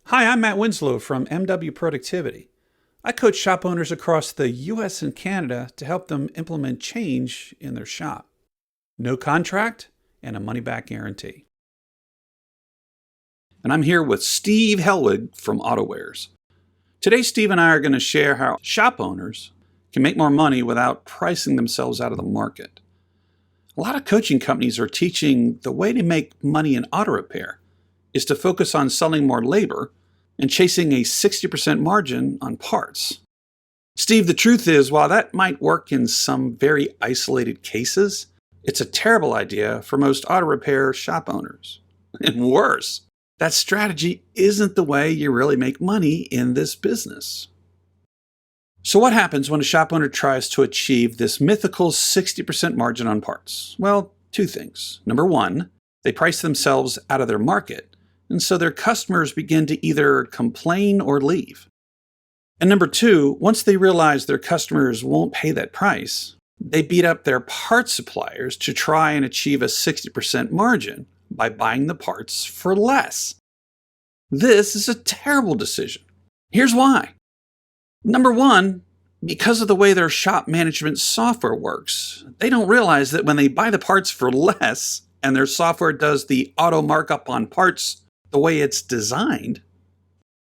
Hi, I'm Matt Winslow from MW Productivity. I coach shop owners across the US and Canada to help them implement change in their shop. No contract and a money back guarantee. And I'm here with Steve Helwig from AutoWares. Today, Steve and I are going to share how shop owners can make more money without pricing themselves out of the market. A lot of coaching companies are teaching the way to make money in auto repair is to focus on selling more labor and chasing a 60% margin on parts. Steve, the truth is, while that might work in some very isolated cases, it's a terrible idea for most auto repair shop owners. And worse, that strategy isn't the way you really make money in this business. So what happens when a shop owner tries to achieve this mythical 60% margin on parts? Well, two things. Number one, they price themselves out of their market, and so their customers begin to either complain or leave. And number two, once they realize their customers won't pay that price, they beat up their parts suppliers to try and achieve a 60% margin by buying the parts for less. This is a terrible decision. Here's why. Number one, because of the way their shop management software works, they don't realize that when they buy the parts for less and their software does the auto markup on parts the way it's designed,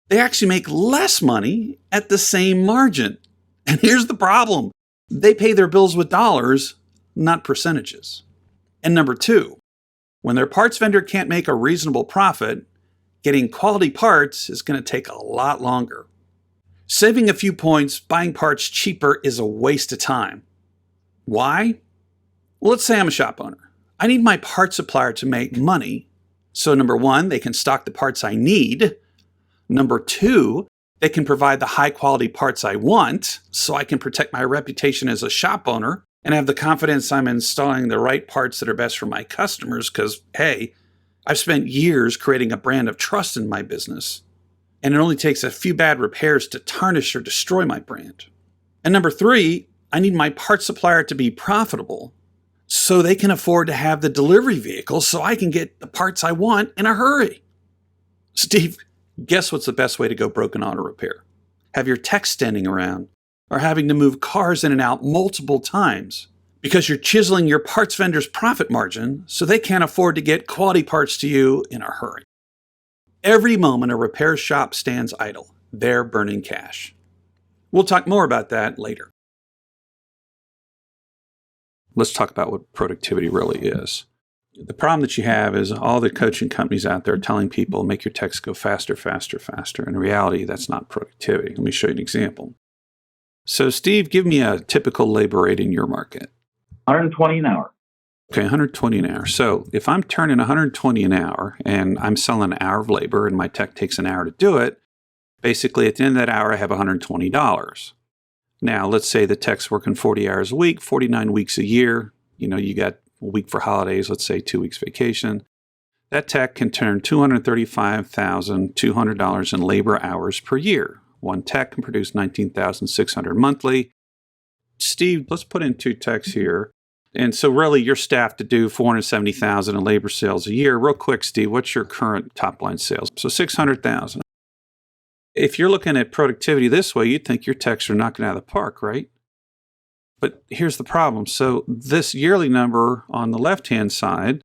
they actually make less money at the same margin. And here's the problem. They pay their bills with dollars, not percentages. And number two, when their parts vendor can't make a reasonable profit, getting quality parts is going to take a lot longer. Saving a few points buying parts cheaper is a waste of time. Why? Well, let's say I'm a shop owner. I need my parts supplier to make money. So number one, they can stock the parts I need. Number two, they can provide the high quality parts I want so I can protect my reputation as a shop owner and have the confidence I'm installing the right parts that are best for my customers because, hey, I've spent years creating a brand of trust in my business, and it only takes a few bad repairs to tarnish or destroy my brand. And number three, I need my parts supplier to be profitable so they can afford to have the delivery vehicle so I can get the parts I want in a hurry. Steve, guess what's the best way to go broke in auto repair? Have your tech standing around or having to move cars in and out multiple times because you're chiseling your parts vendor's profit margin so they can't afford to get quality parts to you in a hurry. Every moment a repair shop stands idle, they're burning cash. We'll talk more about that later. Let's talk about what productivity really is. The problem that you have is all the coaching companies out there telling people, make your techs go faster, faster, faster. In reality, that's not productivity. Let me show you an example. So, Steve, give me a typical labor rate in your market. 120 an hour. Okay, 120 an hour. So if I'm turning 120 an hour and I'm selling an hour of labor and my tech takes an hour to do it, basically at the end of that hour, I have $120. Now, let's say the tech's working 40 hours a week, 49 weeks a year. You got a week for holidays, let's say 2 weeks vacation. That tech can turn $235,200 in labor hours per year. One tech can produce $19,600 monthly. Steve, let's put in two techs here. And so really you're staffed to do $470,000 in labor sales a year. Real quick, Steve, what's your current top line sales? So $600,000. If you're looking at productivity this way, you'd think your techs are knocking out of the park, right? But here's the problem. So this yearly number on the left-hand side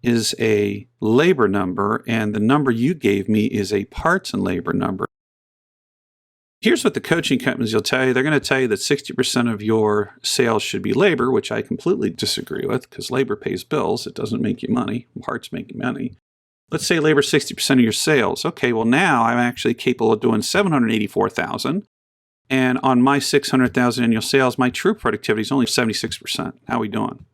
is a labor number, and the number you gave me is a parts and labor number. Here's what the coaching companies will tell you. They're going to tell you that 60% of your sales should be labor, which I completely disagree with because labor pays bills. It doesn't make you money. Parts make you money. Let's say labor 60% of your sales. Okay, well now I'm actually capable of doing $784,000. And on my $600,000 annual sales, my true productivity is only 76%. How are we doing?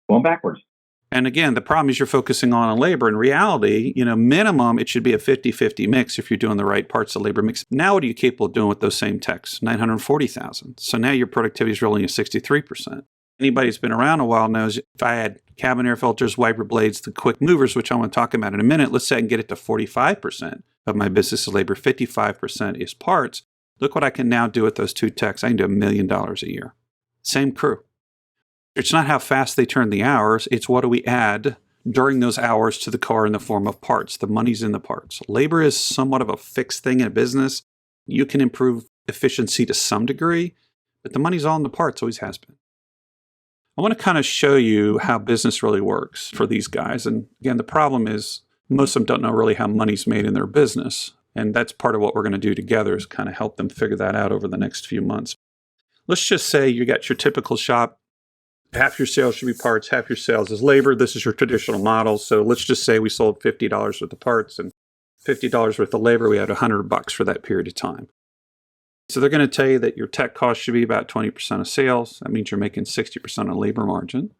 Going backwards. And again, the problem is you're focusing on labor. In reality, minimum, it should be a 50-50 mix if you're doing the right parts of labor mix. Now, what are you capable of doing with those same techs? $940,000. So now your productivity is rolling at 63%. Anybody who's been around a while knows if I had cabin air filters, wiper blades, the quick movers, which I want to talk about in a minute, let's say I can get it to 45% of my business is labor, 55% is parts. Look what I can now do with those two techs. I can do $1 million a year. Same crew. It's not how fast they turn the hours. It's what do we add during those hours to the car in the form of parts. The money's in the parts. Labor is somewhat of a fixed thing in a business. You can improve efficiency to some degree, but the money's all in the parts, always has been. I want to kind of show you how business really works for these guys. And again, the problem is most of them don't know really how money's made in their business. And that's part of what we're going to do together is kind of help them figure that out over the next few months. Let's just say you got your typical shop. Half your sales should be parts, half your sales is labor. This is your traditional model. So let's just say we sold $50 worth of parts and $50 worth of labor. We had $100 for that period of time. So they're going to tell you that your tech cost should be about 20% of sales. That means you're making 60% of labor margin.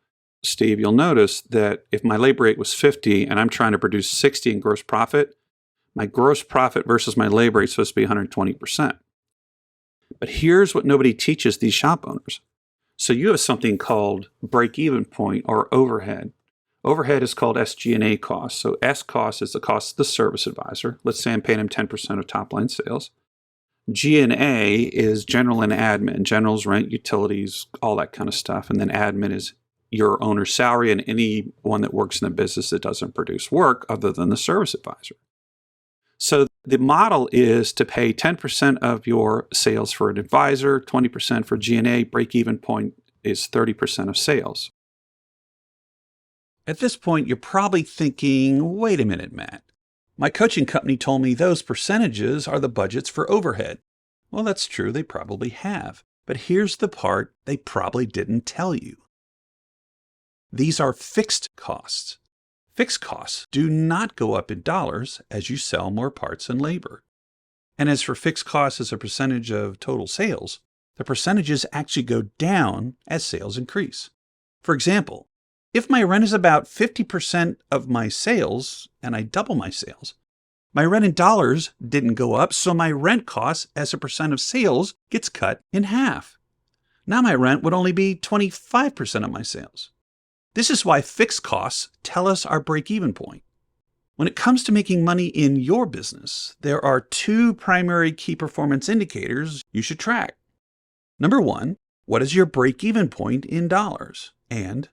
Steve, you'll notice that if my labor rate was 50 and I'm trying to produce 60 in gross profit, my gross profit versus my labor rate is supposed to be 120%. But here's what nobody teaches these shop owners. So you have something called break-even point or overhead. Overhead is called SG&A cost. So S cost is the cost of the service advisor. Let's say I'm paying him 10% of top-line sales. G&A is general and admin. General's rent, utilities, all that kind of stuff. And then admin is your owner's salary and anyone that works in the business that doesn't produce work other than the service advisor. So the model is to pay 10% of your sales for an advisor, 20% for G&A. Break-even point is 30% of sales. At this point, you're probably thinking, wait a minute, Matt. My coaching company told me those percentages are the budgets for overhead. Well, that's true. They probably have. But here's the part they probably didn't tell you. These are fixed costs. Fixed costs do not go up in dollars as you sell more parts and labor. And as for fixed costs as a percentage of total sales, the percentages actually go down as sales increase. For example, if my rent is about 50% of my sales and I double my sales, my rent in dollars didn't go up, so my rent cost as a percent of sales gets cut in half. Now my rent would only be 25% of my sales. This is why fixed costs tell us our break-even point. When it comes to making money in your business, there are two primary key performance indicators you should track. Number one, what is your break-even point in dollars? And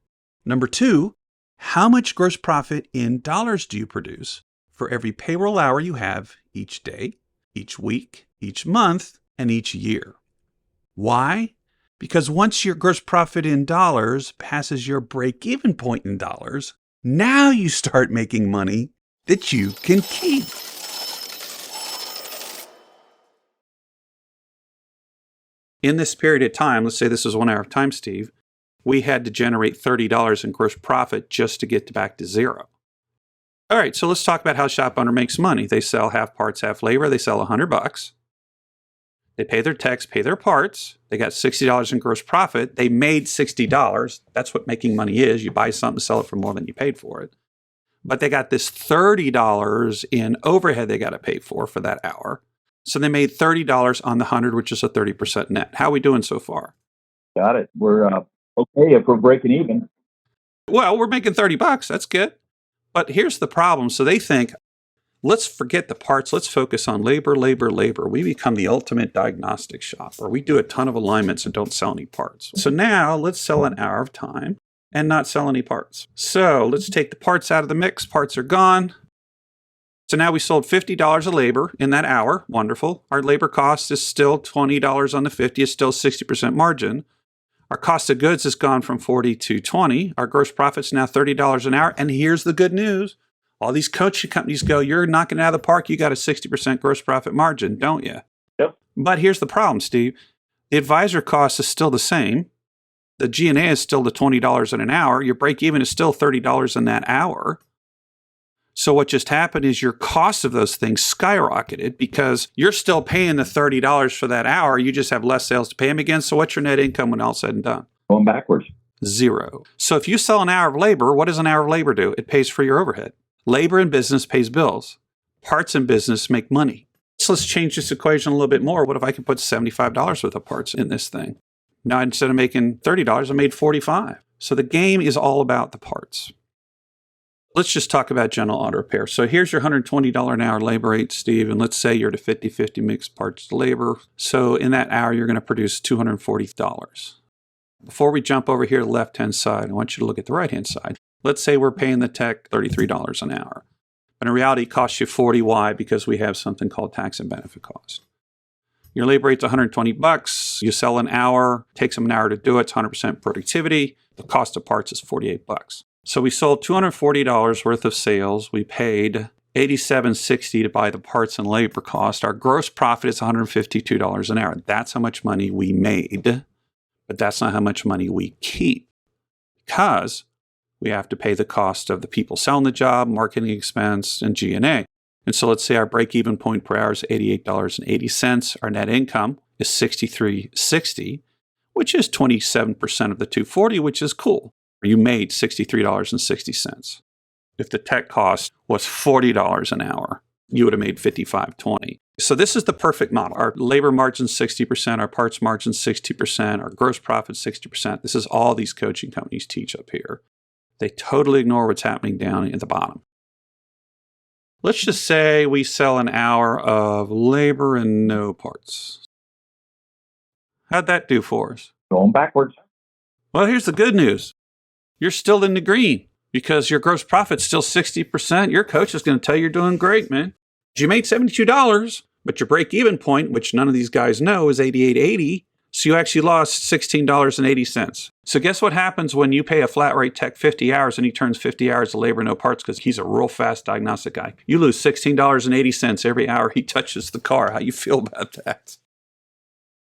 number two, how much gross profit in dollars do you produce for every payroll hour you have each day, each week, each month, and each year? Why? Because once your gross profit in dollars passes your break-even point in dollars, now you start making money that you can keep. In this period of time, let's say this was 1 hour of time, Steve, we had to generate $30 in gross profit just to get back to zero. All right, so let's talk about how shop owner makes money. They sell half parts, half labor. They sell $100. They pay their techs, pay their parts. They got $60 in gross profit. They made $60. That's what making money is. You buy something, sell it for more than you paid for it. But they got this $30 in overhead they got to pay for that hour. So they made $30 on the 100, which is a 30% net. How are we doing so far? Got it. We're okay if we're breaking even. Well, we're making $30. That's good. But here's the problem. So they think, let's forget the parts. Let's focus on labor, labor, labor. We become the ultimate diagnostic shop, or we do a ton of alignments and don't sell any parts. So now let's sell an hour of time and not sell any parts. So let's take the parts out of the mix. Parts are gone. So now we sold $50 of labor in that hour. Wonderful. Our labor cost is still $20 on the 50, is still 60% margin. Our cost of goods has gone from 40 to 20. Our gross profit's now $30 an hour. And here's the good news. All these coaching companies go, you're knocking it out of the park. You got a 60% gross profit margin, don't you? Yep. But here's the problem, Steve. The advisor cost is still the same. The G&A is still the $20 an hour. Your break even is still $30 in that hour. So what just happened is your cost of those things skyrocketed because you're still paying the $30 for that hour. You just have less sales to pay them again. So what's your net income when all said and done? Going backwards. Zero. So if you sell an hour of labor, what does an hour of labor do? It pays for your overhead. Labor in business pays bills. Parts in business make money. So let's change this equation a little bit more. What if I could put $75 worth of parts in this thing? Now, instead of making $30, I made $45. So the game is all about the parts. Let's just talk about general auto repair. So here's your $120 an hour labor rate, Steve, and let's say you're at a 50-50 mix parts to labor. So in that hour, you're going to produce $240. Before we jump over here to the left-hand side, I want you to look at the right-hand side. Let's say we're paying the tech $33 an hour. But in reality, it costs you $40. Why? Because we have something called tax and benefit cost. Your labor rate's $120. You sell an hour, takes them an hour to do it. It's 100% productivity. The cost of parts is $48. So we sold $240 worth of sales. We paid $87.60 to buy the parts and labor cost. Our gross profit is $152 an hour. That's how much money we made, but that's not how much money we keep, because we have to pay the cost of the people selling the job, marketing expense, and G&A. And so let's say our break-even point per hour is $88.80. Our net income is $63.60, which is 27% of the $240, which is cool. You made $63.60. If the tech cost was $40 an hour, you would have made $55.20. So this is the perfect model. Our labor margin 60%, our parts margin 60%, our gross profit 60%. This is all these coaching companies teach up here. They totally ignore what's happening down at the bottom. Let's just say we sell an hour of labor and no parts. How'd that do for us? Going backwards. Well, here's the good news. You're still in the green because your gross profit's still 60%. Your coach is going to tell you you're doing great, man. You made $72, but your break-even point, which none of these guys know, is $88.80. So you actually lost $16.80. So guess what happens when you pay a flat rate tech 50 hours and he turns 50 hours of labor, no parts, because he's a real fast diagnostic guy? You lose $16.80 every hour he touches the car. How you feel about that?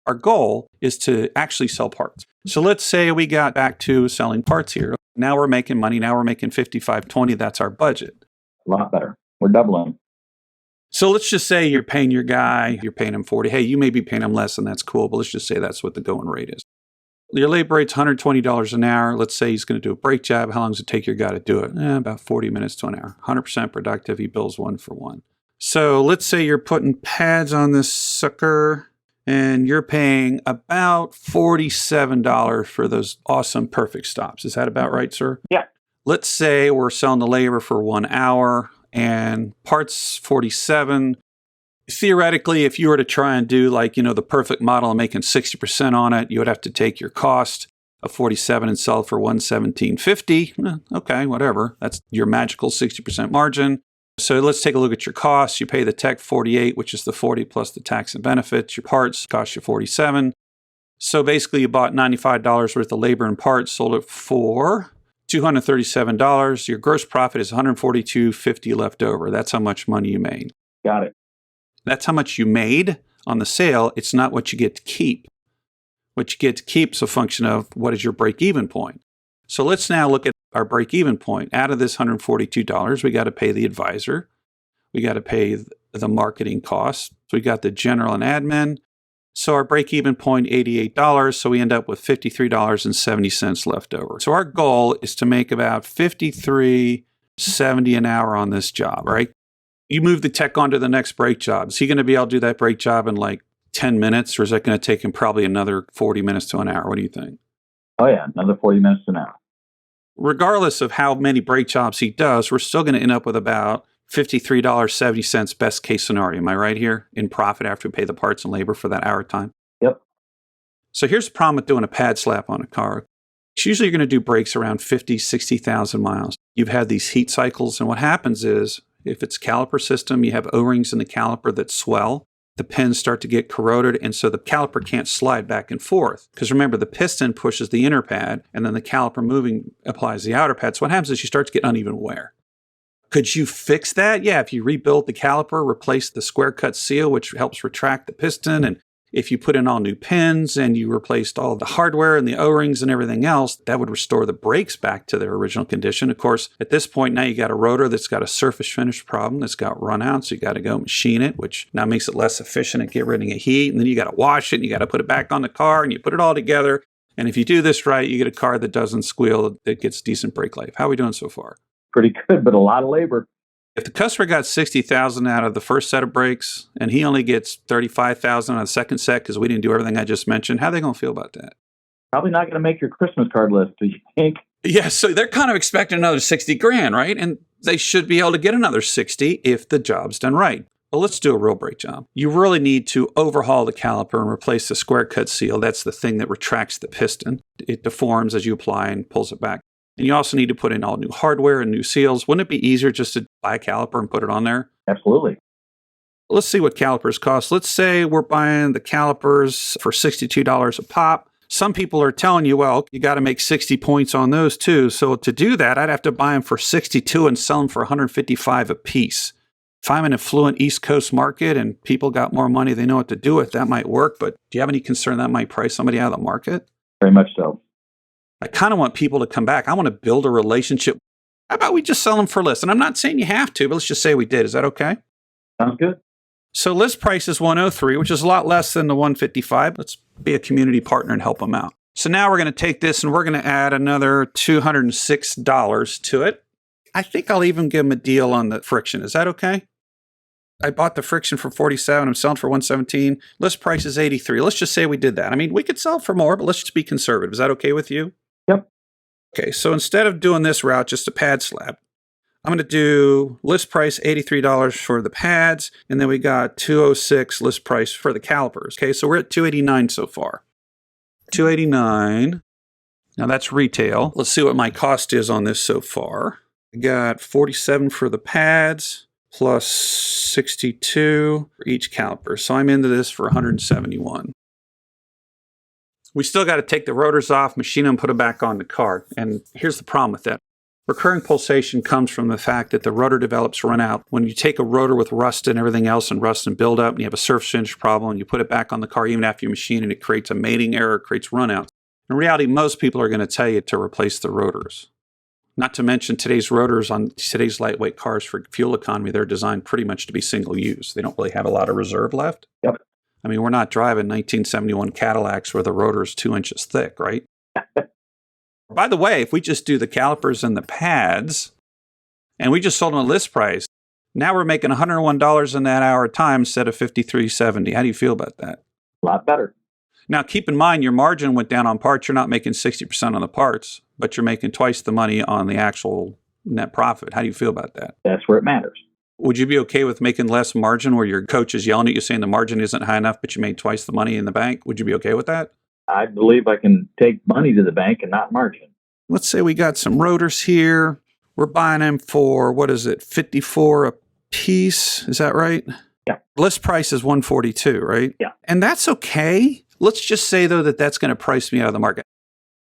Our goal is to actually sell parts. So let's say we got back to selling parts here. Now we're making money. Now we're making $55.20. That's our budget. A lot better. We're doubling. So let's just say you're paying your guy, you're paying him $40. Hey, you may be paying him less, and that's cool, but let's just say that's what the going rate is. Your labor rate's $120 an hour. Let's say he's going to do a brake job. How long does it take your guy to do it? About 40 minutes to an hour. 100% productive. He bills 1 for 1. So let's say you're putting pads on this sucker, and you're paying about $47 for those awesome perfect stops. Is that about right, sir? Yeah. Let's say we're selling the labor for 1 hour and parts 47. Theoretically, if you were to try and do the perfect model and making 60% on it, you would have to take your cost of 47 and sell it for $117.50. Okay, whatever. That's your magical 60% margin. So let's take a look at your costs. You pay the tech 48, which is the 40 plus the tax and benefits. Your parts cost you 47. So basically you bought $95 worth of labor and parts, sold it for $237. Your gross profit is $142.50 left over. That's how much money you made. Got it. That's how much you made on the sale. It's not what you get to keep. What you get to keep is a function of what is your break-even point. So let's now look at our break-even point. Out of this $142, we got to pay the advisor. We got to pay the marketing costs. We got the general and admin. So our break-even point, $88. So we end up with $53.70 left over. So our goal is to make about $53.70 an hour on this job, right? You move the tech on to the next brake job. Is he going to be able to do that brake job in 10 minutes, or is that going to take him probably another 40 minutes to an hour? What do you think? Oh, yeah, another 40 minutes to an hour. Regardless of how many brake jobs he does, we're still going to end up with about $53.70 best case scenario. Am I right here? In profit after we pay the parts and labor for that hour time? Yep. So here's the problem with doing a pad slap on a car. It's usually you're going to do brakes around 50, 60,000 miles. You've had these heat cycles, and what happens is, if it's caliper system, you have O-rings in the caliper that swell. The pins start to get corroded, and so the caliper can't slide back and forth. Because remember, the piston pushes the inner pad, and then the caliper moving applies the outer pad. So what happens is you start to get uneven wear. Could you fix that? Yeah, if you rebuild the caliper, replace the square cut seal, which helps retract the piston, and if you put in all new pins and you replaced all the hardware and the O-rings and everything else, that would restore the brakes back to their original condition. Of course, at this point, now you got a rotor that's got a surface finish problem that's got run out, so you got to go machine it, which now makes it less efficient at getting rid of heat. And then you got to wash it and you got to put it back on the car and you put it all together. And if you do this right, you get a car that doesn't squeal, that gets decent brake life. How are we doing so far? Pretty good, but a lot of labor. If the customer got $60,000 out of the first set of brakes and he only gets $35,000 on the second set because we didn't do everything I just mentioned, how are they going to feel about that? Probably not going to make your Christmas card list, do you think? Yeah, so they're kind of expecting another $60,000, right? And they should be able to get another 60 if the job's done right. Well, let's do a real brake job. You really need to overhaul the caliper and replace the square cut seal. That's the thing that retracts the piston. It deforms as you apply and pulls it back. And you also need to put in all new hardware and new seals. Wouldn't it be easier just to buy a caliper and put it on there? Absolutely. Let's see what calipers cost. Let's say we're buying the calipers for $62 a pop. Some people are telling you, well, you got to make 60 points on those too. So to do that, I'd have to buy them for 62 and sell them for 155 a piece. If I'm an affluent East Coast market and people got more money, they know what to do with, that might work. But do you have any concern that might price somebody out of the market? Very much so. I kind of want people to come back. I want to build a relationship. How about we just sell them for less? And I'm not saying you have to, but let's just say we did. Is that okay? Sounds good. So list price is 103, which is a lot less than the 155. Let's be a community partner and help them out. So now we're going to take this and we're going to add another $206 to it. I think I'll even give them a deal on the friction. Is that okay? I bought the friction for 47. I'm selling for 117. List price is 83. Let's just say we did that. I mean, we could sell for more, but let's just be conservative. Is that okay with you? Yep. Okay, so instead of doing this route, just a pad slab, I'm going to do list price $83 for the pads, and then we got $206 list price for the calipers. Okay, so we're at $289 so far. $289. Now that's retail. Let's see what my cost is on this so far. I got $47 for the pads, plus $62 for each caliper. So I'm into this for $171. We still got to take the rotors off, machine them, put them back on the car. And here's the problem with that. Recurring pulsation comes from the fact that the rotor develops run out. When you take a rotor with rust and everything else and rust and build up and you have a surface finish problem and you put it back on the car even after you machine it, it creates a mating error, it creates runouts. In reality, most people are going to tell you to replace the rotors. Not to mention today's rotors on today's lightweight cars for fuel economy, they're designed pretty much to be single use. They don't really have a lot of reserve left. Yep. I mean, we're not driving 1971 Cadillacs where the rotor is 2 inches thick, right? By the way, if we just do the calipers and the pads, and we just sold them a list price, now we're making $101 in that hour time instead of $53.70. How do you feel about that? A lot better. Now, keep in mind, your margin went down on parts. You're not making 60% on the parts, but you're making twice the money on the actual net profit. How do you feel about that? That's where it matters. Would you be okay with making less margin where your coach is yelling at you saying the margin isn't high enough, but you made twice the money in the bank? Would you be okay with that? I believe I can take money to the bank and not margin. Let's say we got some rotors here. We're buying them for, what is it, 54 a piece? Is that right? Yeah. List price is 142, right? Yeah. And that's okay. Let's just say, though, that that's going to price me out of the market.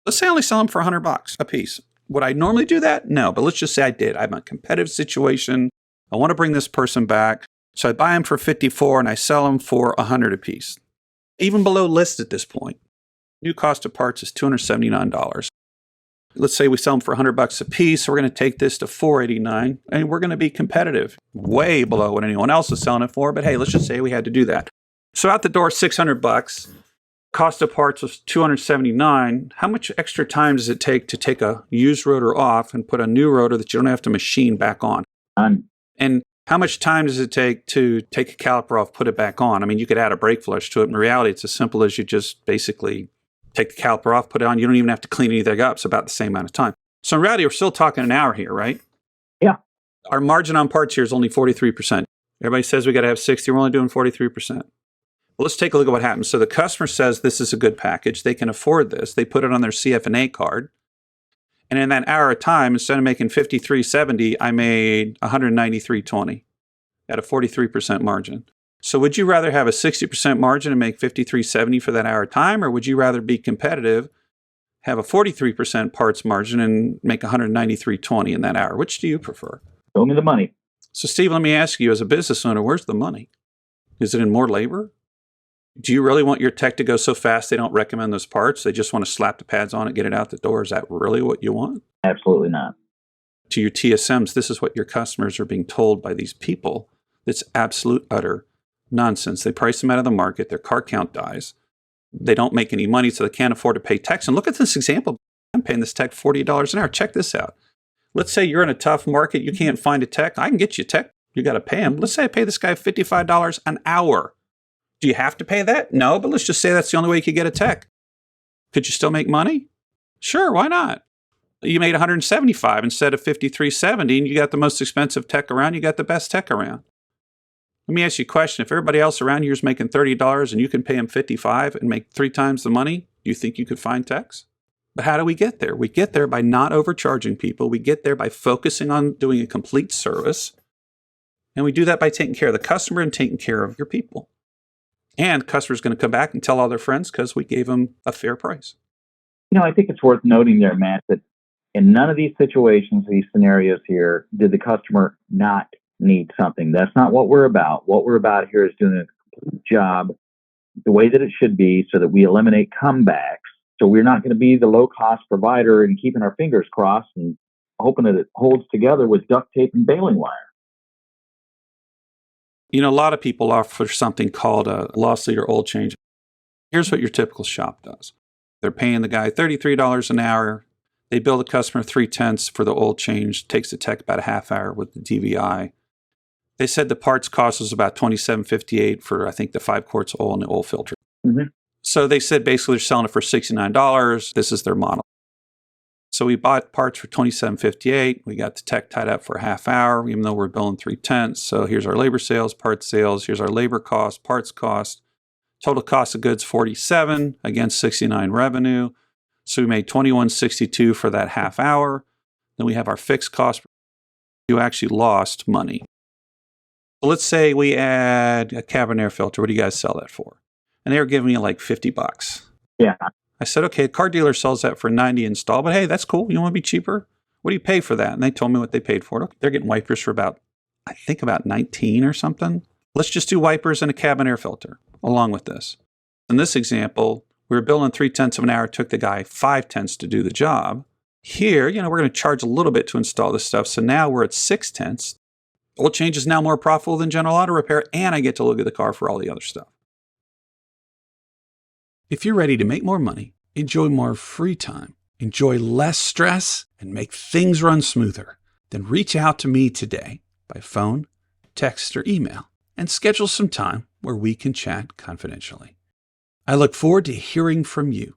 Let's say I only sell them for $100 a piece. Would I normally do that? No, but let's just say I did. I'm in a competitive situation. I want to bring this person back. So I buy them for 54 and I sell them for 100 a piece. Even below list at this point. New cost of parts is $279. Let's say we sell them for $100 a piece. So we're going to take this to $489 and we're going to be competitive, way below what anyone else is selling it for. But hey, let's just say we had to do that. So out the door, $600. Cost of parts was $279. How much extra time does it take to take a used rotor off and put a new rotor that you don't have to machine back on? None. And how much time does it take to take a caliper off, put it back on? I mean, you could add a brake flush to it. In reality, it's as simple as you just basically take the caliper off, put it on. You don't even have to clean anything up. It's about the same amount of time. So in reality, we're still talking an hour here, right? Yeah. Our margin on parts here is only 43%. Everybody says we got to have 60. We're only doing 43%. Well, let's take a look at what happens. So the customer says this is a good package. They can afford this. They put it on their CF&A card. And in that hour of time, instead of making $53.70, I made $193.20 at a 43% margin. So would you rather have a 60% margin and make $53.70 for that hour of time, or would you rather be competitive, have a 43% parts margin and make $193.20 in that hour? Which do you prefer? Show me the money. So Steve, let me ask you, as a business owner, where's the money? Is it in more labor? Do you really want your tech to go so fast they don't recommend those parts? They just want to slap the pads on it, get it out the door. Is that really what you want? Absolutely not. To your TSMs, this is what your customers are being told by these people. It's absolute, utter nonsense. They price them out of the market. Their car count dies. They don't make any money, so they can't afford to pay techs. And look at this example. I'm paying this tech $40 an hour. Check this out. Let's say you're in a tough market. You can't find a tech. I can get you a tech. You got to pay him. Let's say I pay this guy $55 an hour. Do you have to pay that? No, but let's just say that's the only way you could get a tech. Could you still make money? Sure, why not? You made $175 instead of $53.70, and you got the most expensive tech around. You got the best tech around. Let me ask you a question. If everybody else around you is making $30 and you can pay them $55 and make 3 times the money, do you think you could find techs? But how do we get there? We get there by not overcharging people. We get there by focusing on doing a complete service. And we do that by taking care of the customer and taking care of your people. And customers going to come back and tell all their friends because we gave them a fair price. I think it's worth noting there, Matt, that in none of these situations, these scenarios here, did the customer not need something. That's not what we're about. What we're about here is doing a complete job the way that it should be so that we eliminate comebacks. So we're not going to be the low-cost provider and keeping our fingers crossed and hoping that it holds together with duct tape and baling wire. A lot of people offer something called a loss leader oil change. Here's what your typical shop does. They're paying the guy $33 an hour. They bill the customer 3/10 for the oil change. Takes the tech about a half hour with the DVI. They said the parts cost was about $27.58 for, I think, the 5 quarts of oil and the oil filter. Mm-hmm. So they said basically they're selling it for $69. This is their model. So we bought parts for $27.58. We got the tech tied up for a half hour, even though we're billing 3/10. So here's our labor sales, parts sales. Here's our labor cost, parts cost. Total cost of goods $47 against $69 revenue. So we made $21.62 for that half hour. Then we have our fixed cost. You actually lost money. So let's say we add a cabin air filter. What do you guys sell that for? And they were giving me like $50. Yeah. I said, okay, a car dealer sells that for $90 install, but hey, that's cool. You want to be cheaper? What do you pay for that? And they told me what they paid for it. Okay, they're getting wipers for about 19 or something. Let's just do wipers and a cabin air filter along with this. In this example, we were billing 3/10 of an hour. It took the guy 5/10 to do the job. Here, we're going to charge a little bit to install this stuff. So now we're at 6/10. Oil change is now more profitable than general auto repair, and I get to look at the car for all the other stuff. If you're ready to make more money, enjoy more free time, enjoy less stress, and make things run smoother, then reach out to me today by phone, text, or email and schedule some time where we can chat confidentially. I look forward to hearing from you.